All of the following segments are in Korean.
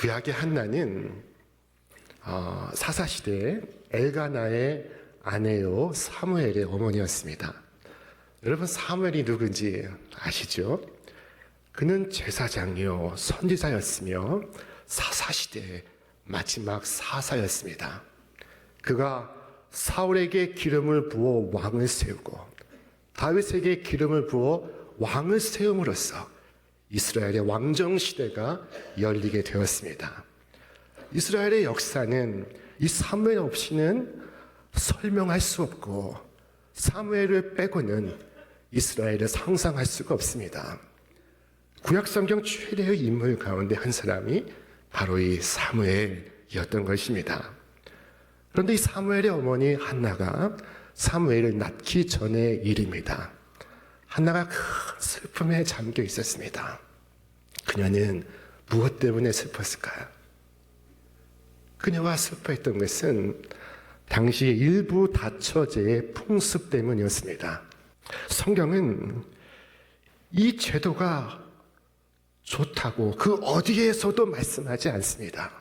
구약의 한나는 사사시대에 엘가나의 아내요 사무엘의 어머니였습니다. 여러분, 사무엘이 누군지 아시죠? 그는 제사장이요 선지자였으며 사사시대의 마지막 사사였습니다. 그가 사울에게 기름을 부어 왕을 세우고 다윗에게 기름을 부어 왕을 세움으로써 이스라엘의 왕정 시대가 열리게 되었습니다. 이스라엘의 역사는 이 사무엘 없이는 설명할 수 없고 사무엘을 빼고는 이스라엘을 상상할 수가 없습니다. 구약 성경 최대의 인물 가운데 한 사람이 바로 이 사무엘이었던 것입니다. 그런데 이 사무엘의 어머니 한나가 사무엘을 낳기 전의 일입니다. 한나가 큰 슬픔에 잠겨 있었습니다. 그녀는 무엇 때문에 슬펐을까요? 그녀가 슬퍼했던 것은 당시 일부 다처제의 풍습 때문이었습니다. 성경은 이 제도가 좋다고 그 어디에서도 말씀하지 않습니다.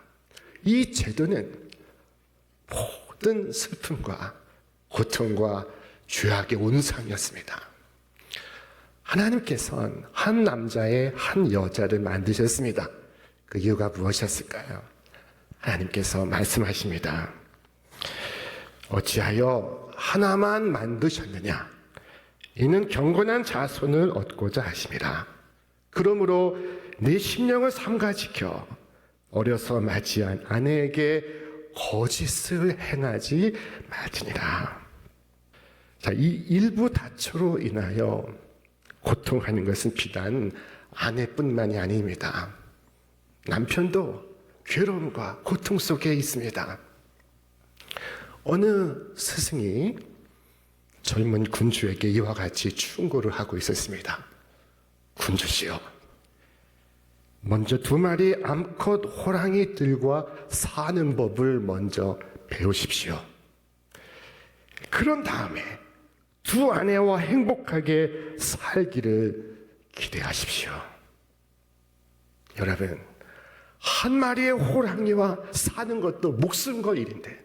이 제도는 모든 슬픔과 고통과 죄악의 온상이었습니다. 하나님께서는 한 남자의 한 여자를 만드셨습니다. 그 이유가 무엇이었을까요? 하나님께서 말씀하십니다. 어찌하여 하나만 만드셨느냐? 이는 경건한 자손을 얻고자 하심이라. 그러므로 네 심령을 삼가지켜 어려서 맞이한 아내에게 거짓을 행하지 말지니라. 자, 이 일부 다처로 인하여 고통하는 것은 비단 아내뿐만이 아닙니다. 남편도 괴로움과 고통 속에 있습니다. 어느 스승이 젊은 군주에게 이와 같이 충고를 하고 있었습니다. 군주시여, 먼저 2마리 암컷 호랑이들과 사는 법을 먼저 배우십시오. 그런 다음에 2 아내와 행복하게 살기를 기대하십시오. 여러분, 한 마리의 호랑이와 사는 것도 목숨 걸 일인데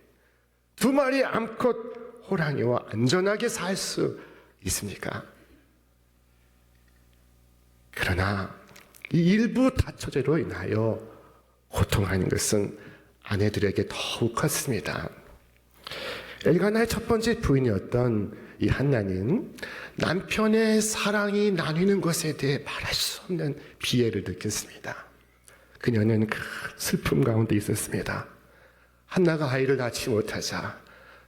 2마리의 암컷 호랑이와 안전하게 살 수 있습니까? 그러나 이 일부 다처제로 인하여 고통하는 것은 아내들에게 더욱 컸습니다. 엘가나의 첫 번째 부인이었던 이 한나는 남편의 사랑이 나뉘는 것에 대해 말할 수 없는 비애를 느꼈습니다. 그녀는 큰 슬픔 가운데 있었습니다. 한나가 아이를 낳지 못하자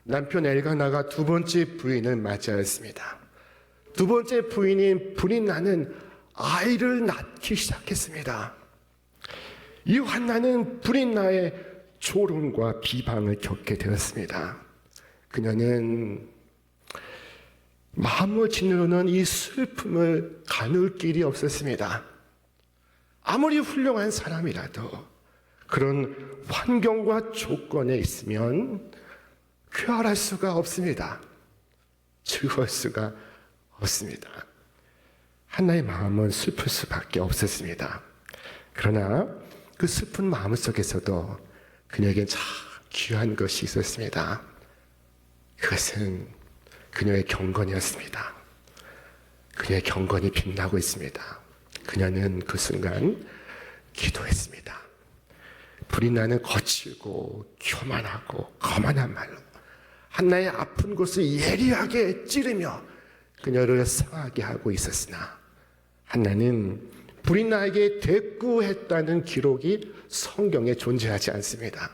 남편 엘가나가 2번째 부인을 맞이하였습니다. 2번째 부인인 브린나는 아이를 낳기 시작했습니다. 이 한나는 브린나의 조롱과 비방을 겪게 되었습니다. 그녀는 마음을 짓누르는 이 슬픔을 가눌 길이 없었습니다. 아무리 훌륭한 사람이라도 그런 환경과 조건에 있으면 쾌활할 수가 없습니다. 즐거울 수가 없습니다. 한나의 마음은 슬플 수밖에 없었습니다. 그러나 그 슬픈 마음 속에서도 그녀에겐 참 귀한 것이 있었습니다. 그것은 그녀의 경건이었습니다. 그녀의 경건이 빛나고 있습니다. 그녀는 그 순간 기도했습니다. 브린나는 거칠고 교만하고 거만한 말로 한나의 아픈 곳을 예리하게 찌르며 그녀를 상하게 하고 있었으나 한나는 브린나에게 대꾸했다는 기록이 성경에 존재하지 않습니다.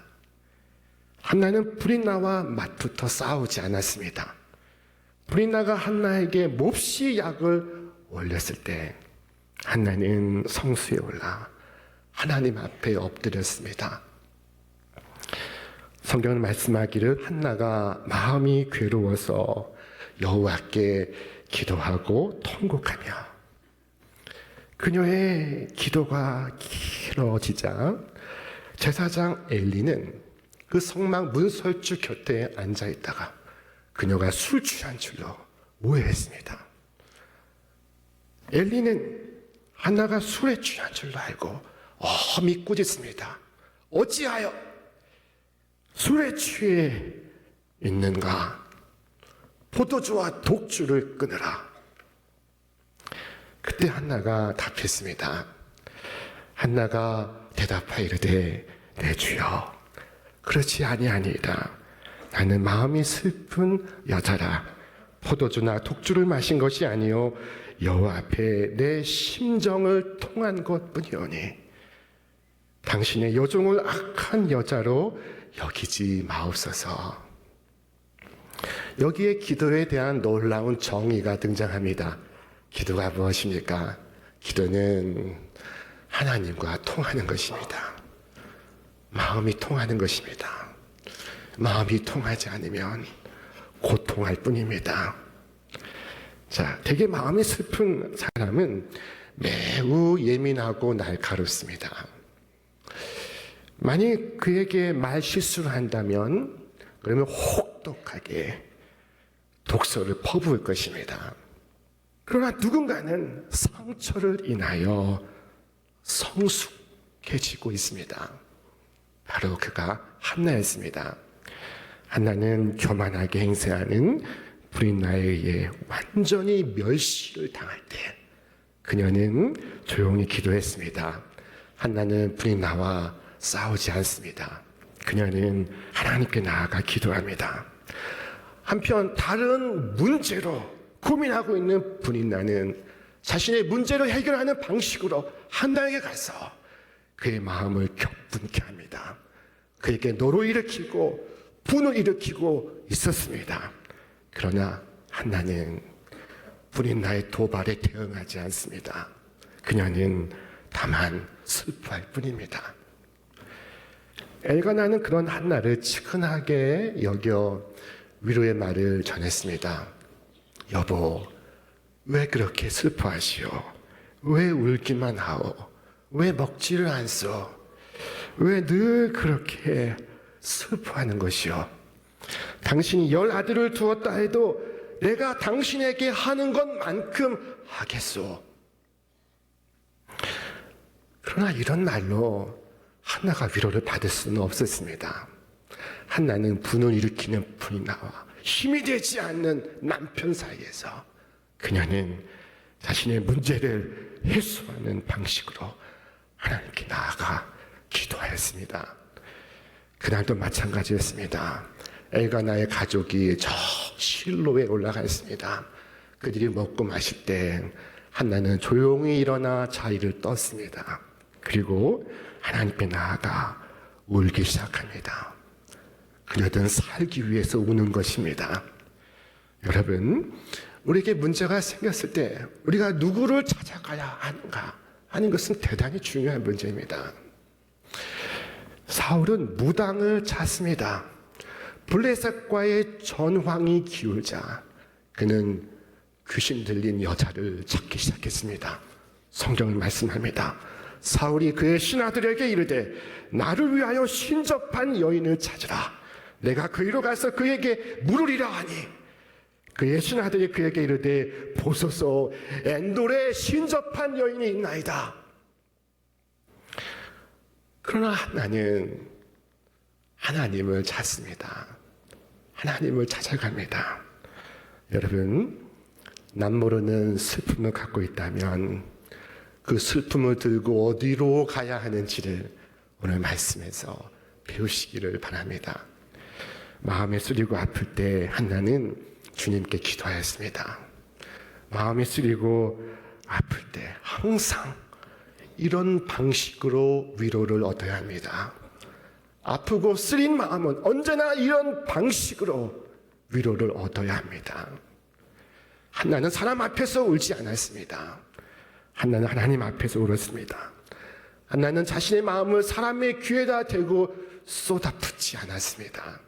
한나는 브린나와 맞붙어 싸우지 않았습니다. 브린나가 한나에게 몹시 약을 올렸을 때 한나는 성수에 올라 하나님 앞에 엎드렸습니다. 성경은 말씀하기를 한나가 마음이 괴로워서 여호와께 기도하고 통곡하며 그녀의 기도가 길어지자 제사장 엘리는 그 성막 문설주 곁에 앉아 있다가 그녀가 술 취한 줄로 오해했습니다. 엘리는 한나가 술에 취한 줄로 알고 어미 꾸짖습니다. 어찌하여 술에 취해 있는가? 포도주와 독주를 끊으라. 그때 한나가 답했습니다. 한나가 대답하여 이르되 내 주여 그렇지 아니하니이다. 나는 마음이 슬픈 여자라. 포도주나 독주를 마신 것이 아니요 여호와 앞에 내 심정을 통한 것뿐이오니 당신의 여종을 악한 여자로 여기지 마옵소서. 여기에 기도에 대한 놀라운 정의가 등장합니다. 기도가 무엇입니까? 기도는 하나님과 통하는 것입니다. 마음이 통하는 것입니다. 마음이 통하지 않으면 고통할 뿐입니다. 자, 되게 마음이 슬픈 사람은 매우 예민하고 날카롭습니다. 만약 그에게 말 실수를 한다면 그러면 혹독하게 독소를 퍼부을 것입니다. 그러나 누군가는 상처를 인하여 성숙해지고 있습니다. 바로 그가 한나였습니다. 한나는 교만하게 행세하는 브릿나에 의해 완전히 멸시를 당할 때 그녀는 조용히 기도했습니다. 한나는 브릿나와 싸우지 않습니다. 그녀는 하나님께 나아가 기도합니다. 한편 다른 문제로 고민하고 있는 브릿나는 자신의 문제를 해결하는 방식으로 한나에게 가서 그의 마음을 격분케 합니다. 그에게 노를 일으키고 분을 일으키고 있었습니다. 그러나 한나는 브릿나의 도발에 대응하지 않습니다. 그녀는 다만 슬퍼할 뿐입니다. 엘가나는 그런 한나를 측은하게 여겨 위로의 말을 전했습니다. 여보, 왜 그렇게 슬퍼하시오? 왜 울기만 하오? 왜 먹지를 않소? 왜 늘 그렇게 슬퍼하는 것이오? 당신이 10 아들을 두었다 해도 내가 당신에게 하는 것만큼 하겠소. 그러나 이런 말로 한나가 위로를 받을 수는 없었습니다. 한나는 분을 일으키는 브릿나와 힘이 되지 않는 남편 사이에서 그녀는 자신의 문제를 해소하는 방식으로 하나님께 나아가 기도하였습니다. 그날도 마찬가지였습니다. 엘가나의 가족이 저 실로에 올라가 있습니다. 그들이 먹고 마실 때 한나는 조용히 일어나 자리를 떴습니다. 그리고 하나님께 나아가 울기 시작합니다. 그녀는 살기 위해서 우는 것입니다. 여러분, 우리에게 문제가 생겼을 때 우리가 누구를 찾아가야 하는가 하는 것은 대단히 중요한 문제입니다. 사울은 무당을 찾습니다. 블레셋과의 전황이 기울자 그는 귀신 들린 여자를 찾기 시작했습니다. 성경은 말씀합니다. 사울이 그의 신하들에게 이르되 나를 위하여 신접한 여인을 찾으라. 내가 그이로 가서 그에게 물으리라 하니 그의 신하들이 그에게 이르되 보소서 엔돌에 신접한 여인이 있나이다. 그러나 한나는 하나님을 찾습니다. 하나님을 찾아갑니다. 여러분, 남모르는 슬픔을 갖고 있다면 그 슬픔을 들고 어디로 가야 하는지를 오늘 말씀에서 배우시기를 바랍니다. 마음에 쓰리고 아플 때 한나는 주님께 기도하였습니다. 마음에 쓰리고 아플 때 항상 이런 방식으로 위로를 얻어야 합니다. 아프고 쓰린 마음은 언제나 이런 방식으로 위로를 얻어야 합니다. 한나는 사람 앞에서 울지 않았습니다. 한나는 하나님 앞에서 울었습니다. 한나는 자신의 마음을 사람의 귀에다 대고 쏟아붓지 않았습니다.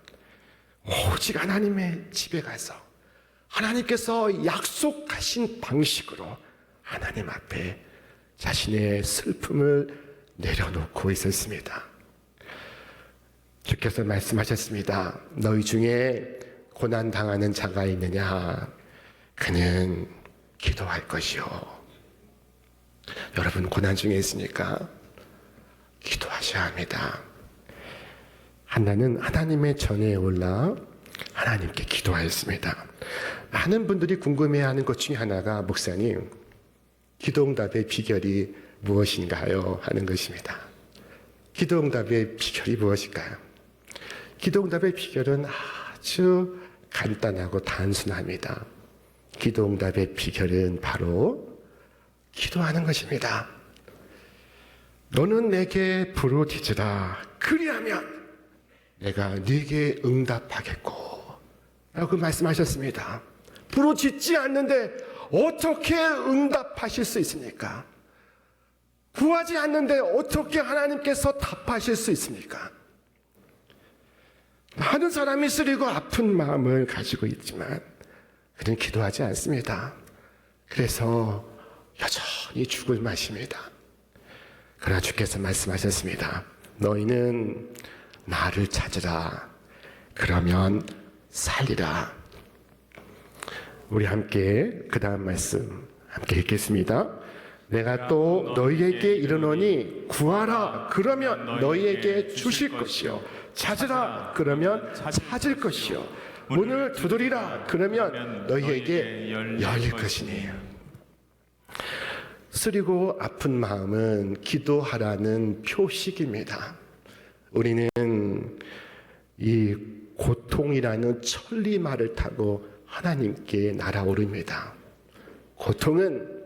오직 하나님의 집에 가서 하나님께서 약속하신 방식으로 하나님 앞에 자신의 슬픔을 내려놓고 있었습니다. 주께서 말씀하셨습니다. 너희 중에 고난당하는 자가 있느냐? 그는 기도할 것이요. 여러분 고난 중에 있으니까 기도하셔야 합니다. 한나는 하나님의 전에 올라 하나님께 기도하였습니다. 많은 분들이 궁금해하는 것 중에 하나가 목사님, 기도응답의 비결이 무엇인가요? 하는 것입니다. 기도응답의 비결이 무엇일까요? 기도응답의 비결은 아주 간단하고 단순합니다. 기도응답의 비결은 바로 기도하는 것입니다. 너는 내게 부르짖으라. 그리하면 내가 네게 응답하겠고 라고 말씀하셨습니다. 부르짖지 않는데 어떻게 응답하실 수 있습니까? 구하지 않는데 어떻게 하나님께서 답하실 수 있습니까? 많은 사람이 쓰리고 아픈 마음을 가지고 있지만 그는 기도하지 않습니다. 그래서 여전히 죽을 맛입니다. 그러나 주께서 말씀하셨습니다. 너희는 나를 찾으라. 그러면 살리라. 우리 함께 그 다음 말씀 함께 읽겠습니다. 내가 또 너희에게 이르노니 구하라. 그러면 너희에게 주실 것이요. 찾으라. 그러면 찾을 것이요. 문을 두드리라. 그러면 너희에게 열릴 것이니. 쓰리고 아픈 마음은 기도하라는 표식입니다. 우리는 이 고통이라는 천리말을 타고 하나님께 날아오릅니다. 고통은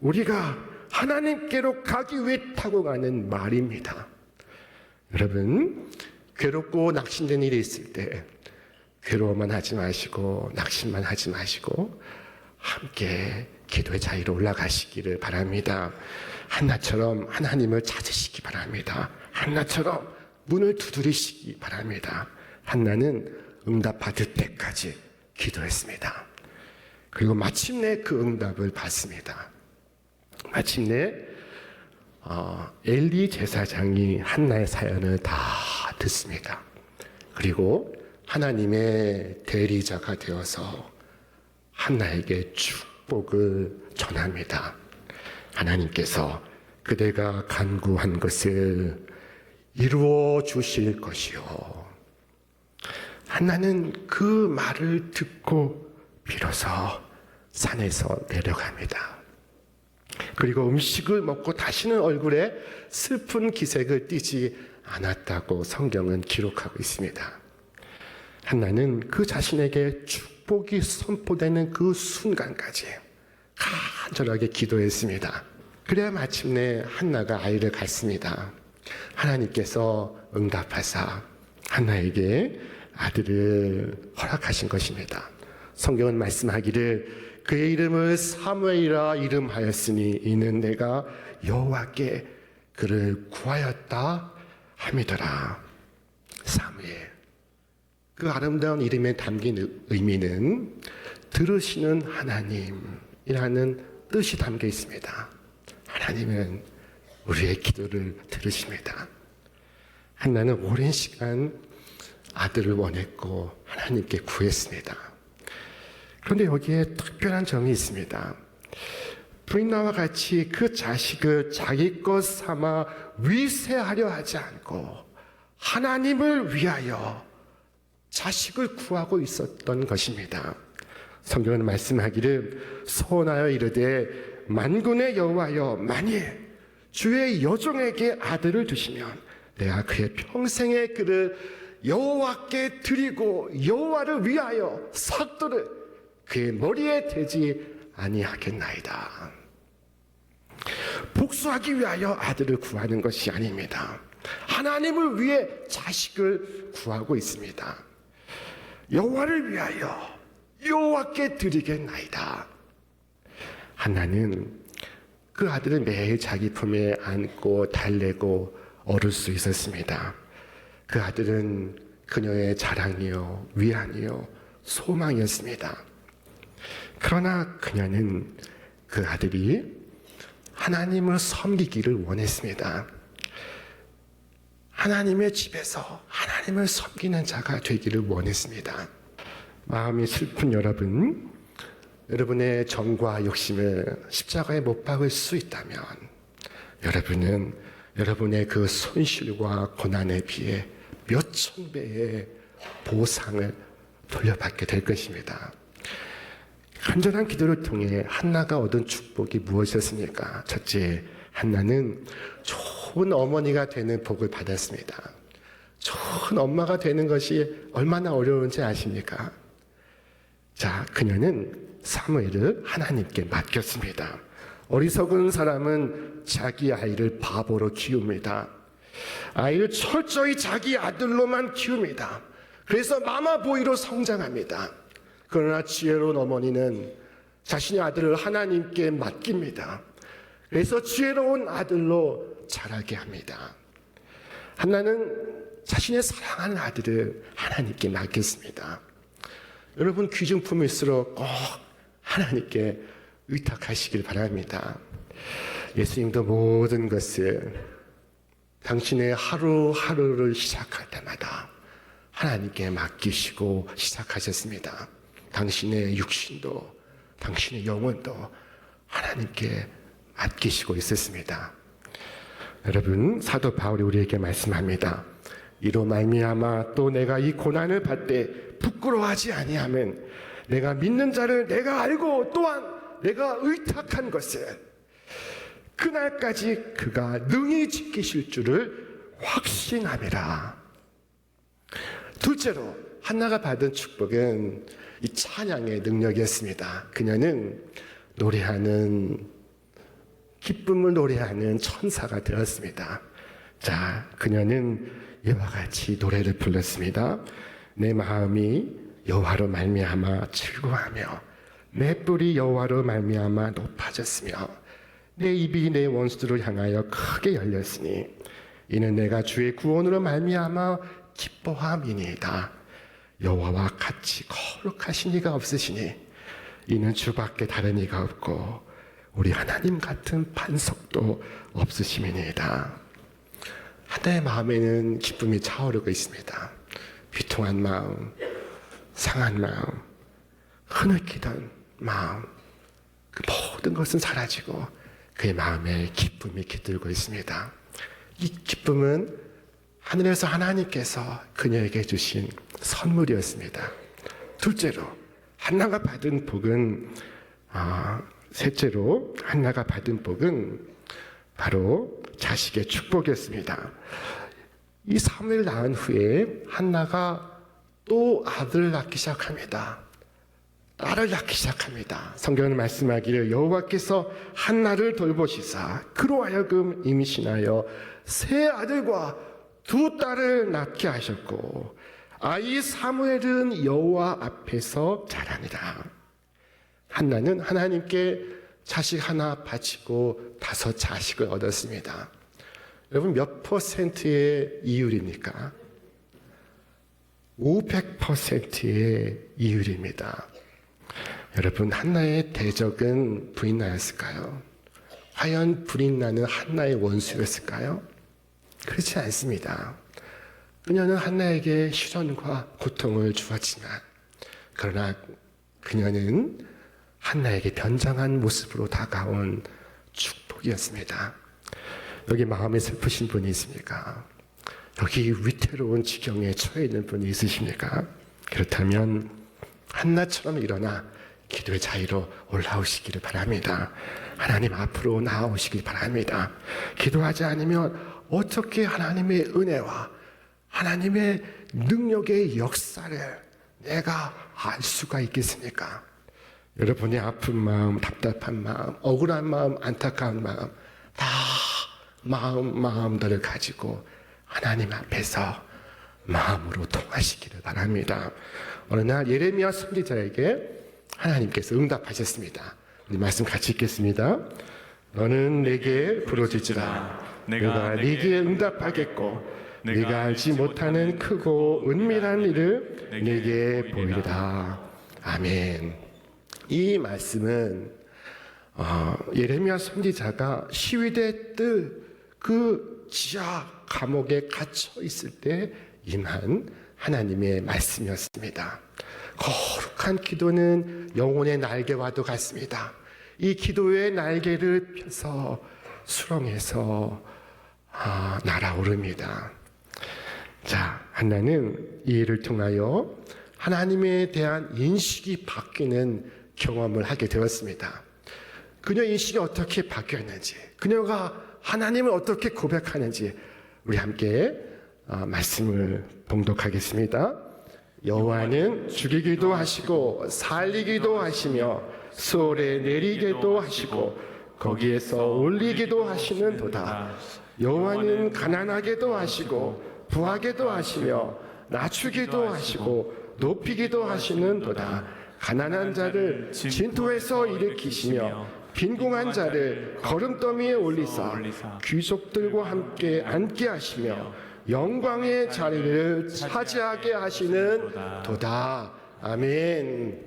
우리가 하나님께로 가기 위해 타고 가는 말입니다. 여러분, 괴롭고 낙심된 일이 있을 때 괴로워만 하지 마시고 낙심만 하지 마시고 함께 기도의 자리로 올라가시기를 바랍니다. 한나처럼 하나님을 찾으시기 바랍니다. 한나처럼 문을 두드리시기 바랍니다. 한나는 응답받을 때까지 기도했습니다. 그리고 마침내 그 응답을 받습니다. 마침내 엘리 제사장이 한나의 사연을 다 듣습니다. 그리고 하나님의 대리자가 되어서 한나에게 축복을 전합니다. 하나님께서 그대가 간구한 것을 이루어 주실 것이요. 한나는 그 말을 듣고 비로소 산에서 내려갑니다. 그리고 음식을 먹고 다시는 얼굴에 슬픈 기색을 띠지 않았다고 성경은 기록하고 있습니다. 한나는 그 자신에게 축복이 선포되는 그 순간까지 간절하게 기도했습니다. 그래야 마침내 한나가 아이를 갖습니다. 하나님께서 응답하사 한나에게 아들을 허락하신 것입니다. 성경은 말씀하기를 그의 이름을 사무엘이라 이름하였으니 이는 내가 여호와께 그를 구하였다 함이더라. 사무엘, 그 아름다운 이름에 담긴 의미는 들으시는 하나님이라는 뜻이 담겨 있습니다. 하나님은 우리의 기도를 들으십니다. 한나는 오랜 시간 아들을 원했고 하나님께 구했습니다. 그런데 여기에 특별한 점이 있습니다. 브린나와 같이 그 자식을 자기 것 삼아 위세하려 하지 않고 하나님을 위하여 자식을 구하고 있었던 것입니다. 성경은 말씀하기를 소원하여 이르되 만군의 여호와여 만일 주의 여종에게 아들을 두시면 내가 그의 평생의 그를 여호와께 드리고 여호와를 위하여 삭도를 그의 머리에 대지 아니하겠나이다. 복수하기 위하여 아들을 구하는 것이 아닙니다. 하나님을 위해 자식을 구하고 있습니다. 여호와를 위하여 여호와께 드리겠나이다. 한나는 그 아들을 매일 자기 품에 안고 달래고 어릴 수 있었습니다. 그 아들은 그녀의 자랑이요 위안이요 소망이었습니다. 그러나 그녀는 그 아들이 하나님을 섬기기를 원했습니다. 하나님의 집에서 하나님을 섬기는 자가 되기를 원했습니다. 마음이 슬픈 여러분, 여러분의 정과 욕심을 십자가에 못 박을 수 있다면 여러분은 여러분의 그 손실과 고난에 비해 몇천 배의 보상을 돌려받게 될 것입니다. 간절한 기도를 통해 한나가 얻은 축복이 무엇이었습니까? 첫째, 한나는 좋은 어머니가 되는 복을 받았습니다. 좋은 엄마가 되는 것이 얼마나 어려운지 아십니까? 자, 그녀는 사무엘을 하나님께 맡겼습니다. 어리석은 사람은 자기 아이를 바보로 키웁니다. 아이를 철저히 자기 아들로만 키웁니다. 그래서 마마보이로 성장합니다. 그러나 지혜로운 어머니는 자신의 아들을 하나님께 맡깁니다. 그래서 지혜로운 아들로 자라게 합니다. 한나는 자신의 사랑하는 아들을 하나님께 맡겼습니다. 여러분, 귀중품일수록 꼭 하나님께 의탁하시길 바랍니다. 예수님도 모든 것을 당신의 하루하루를 시작할 때마다 하나님께 맡기시고 시작하셨습니다. 당신의 육신도 당신의 영혼도 하나님께 맡기시고 있었습니다. 여러분, 사도 바울이 우리에게 말씀합니다. 이로 말미암아 또 내가 이 고난을 받되 부끄러워하지 아니하면 내가 믿는 자를 내가 알고 또한 내가 의탁한 것을 그날까지 그가 능히 지키실 줄을 확신함이라. 둘째로 한나가 받은 축복은 이 찬양의 능력이었습니다. 그녀는 기쁨을 노래하는 천사가 되었습니다. 자, 그녀는 이와 같이 노래를 불렀습니다. 내 마음이 여호와로 말미암아 즐거워하며 내 뿔이 여호와로 말미암아 높아졌으며 내 입이 내 원수들을 향하여 크게 열렸으니 이는 내가 주의 구원으로 말미암아 기뻐함이니이다. 여호와와 같이 거룩하신 이가 없으시니 이는 주밖에 다른 이가 없고 우리 하나님 같은 반석도 없으심이니이다. 한나의 마음에는 기쁨이 차오르고 있습니다. 비통한 마음, 상한 마음, 흐느끼던 마음, 그 모든 것은 사라지고 그의 마음에 기쁨이 깃들고 있습니다. 이 기쁨은 하늘에서 하나님께서 그녀에게 주신 선물이었습니다. 둘째로 한나가 받은 복은 셋째로 한나가 받은 복은 바로 자식의 축복이었습니다. 이 사무엘 낳은 후에 한나가 또 아들을 낳기 시작합니다. 딸을 낳기 시작합니다. 성경은 말씀하기를 여호와께서 한나를 돌보시사 그로 하여금 임신하여 세 아들과 두 딸을 낳게 하셨고 아이 사무엘은 여호와 앞에서 자라니라. 한나는 하나님께 자식 하나 바치고 5 자식을 얻었습니다. 여러분, 몇 퍼센트의 이율입니까? 500%의 이율입니다. 여러분, 한나의 대적은 브릿나였을까요? 과연 브릿나는 한나의 원수였을까요? 그렇지 않습니다. 그녀는 한나에게 시련과 고통을 주었지만 그러나 그녀는 한나에게 변장한 모습으로 다가온 축복이었습니다. 여기 마음이 슬프신 분이 있습니까? 여기 위태로운 지경에 처해 있는 분이 있으십니까? 그렇다면 한나처럼 일어나 기도의 자리로 올라오시기를 바랍니다. 하나님 앞으로 나아오시길 바랍니다. 기도하지 않으면 어떻게 하나님의 은혜와 하나님의 능력의 역사를 내가 알 수가 있겠습니까? 여러분의 아픈 마음, 답답한 마음, 억울한 마음, 안타까운 마음 다 마음들을 가지고 하나님 앞에서 마음으로 통하시기를 바랍니다. 어느 날 예레미야 선지자에게 하나님께서 응답하셨습니다. 우리 말씀 같이 읽겠습니다. 너는 내게 부르짖으라. 내가 네게 응답하겠고 네가 알지 못하는 크고 은밀한 일을 네게 보이리라. 아멘. 이 말씀은 예레미야 선지자가 시위대 뜰 그 지하 감옥에 갇혀 있을 때 임한 하나님의 말씀이었습니다. 거룩한 기도는 영혼의 날개와도 같습니다. 이 기도의 날개를 펴서 수렁에서 날아오릅니다. 자, 한나는 이 일을 통하여 하나님에 대한 인식이 바뀌는 경험을 하게 되었습니다. 그녀 인식이 어떻게 바뀌었는지, 그녀가 하나님을 어떻게 고백하는지 우리 함께 말씀을 봉독하겠습니다. 여호와는 죽이기도 하시고 살리기도 하시며 수월에 내리기도 하시고 거기에서 올리기도 하시는도다. 여호와는 가난하게도 하시고 부하게도 하시며 낮추기도 하시고 높이기도 하시는도다. 가난한 자를 진토에서 일으키시며 빈궁한 자를 거름더미에 올리사 귀족들과 함께 앉게 하시며 영광의 자리를 차지하게 하시는 도다. 아멘.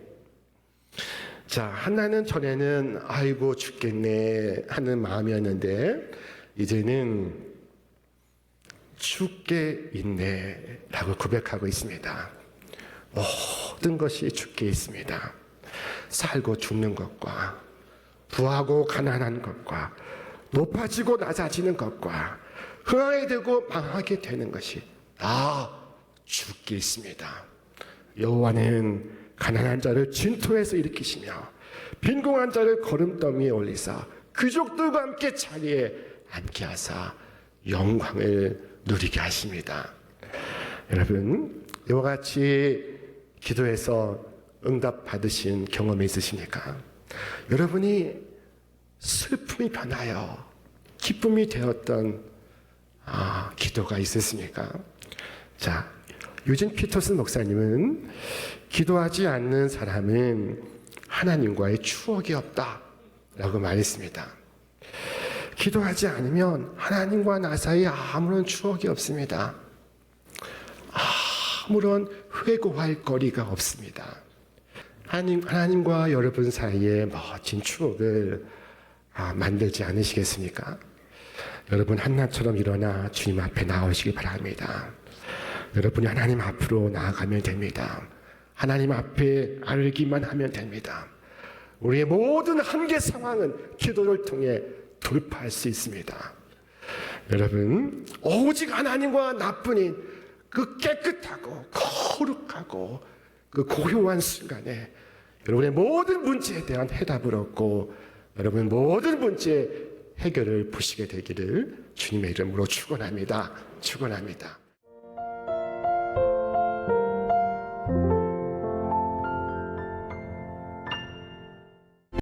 자, 한나는 전에는 아이고 죽겠네 하는 마음이었는데 이제는 죽게 있네 라고 고백하고 있습니다. 모든 것이 죽게 있습니다. 살고 죽는 것과 부하고 가난한 것과 높아지고 낮아지는 것과 흥하게 되고 망하게 되는 것이 다 죽게 있습니다. 여호와는 가난한 자를 진토에서 일으키시며 빈궁한 자를 거름더미에 올리사 귀족들과 함께 자리에 앉게 하사 영광을 누리게 하십니다. 여러분, 이와 같이 기도해서 응답 받으신 경험이 있으십니까? 여러분이 슬픔이 변하여 기쁨이 되었던 기도가 있으십니까? 자, 유진 피터슨 목사님은 기도하지 않는 사람은 하나님과의 추억이 없다 라고 말했습니다. 기도하지 않으면 하나님과 나 사이에 아무런 추억이 없습니다. 아무런 회고할 거리가 없습니다. 하나님과 여러분 사이에 멋진 추억을 만들지 않으시겠습니까? 여러분 한나처럼 일어나 주님 앞에 나오시기 바랍니다. 여러분이 하나님 앞으로 나아가면 됩니다. 하나님 앞에 알기만 하면 됩니다. 우리의 모든 한계 상황은 기도를 통해 돌파할 수 있습니다. 여러분, 오직 하나님과 나뿐인 그 깨끗하고 거룩하고 그 고요한 순간에 여러분의 모든 문제에 대한 해답을 얻고 여러분의 모든 문제의 해결을 보시게 되기를 주님의 이름으로 축원합니다. 축원합니다.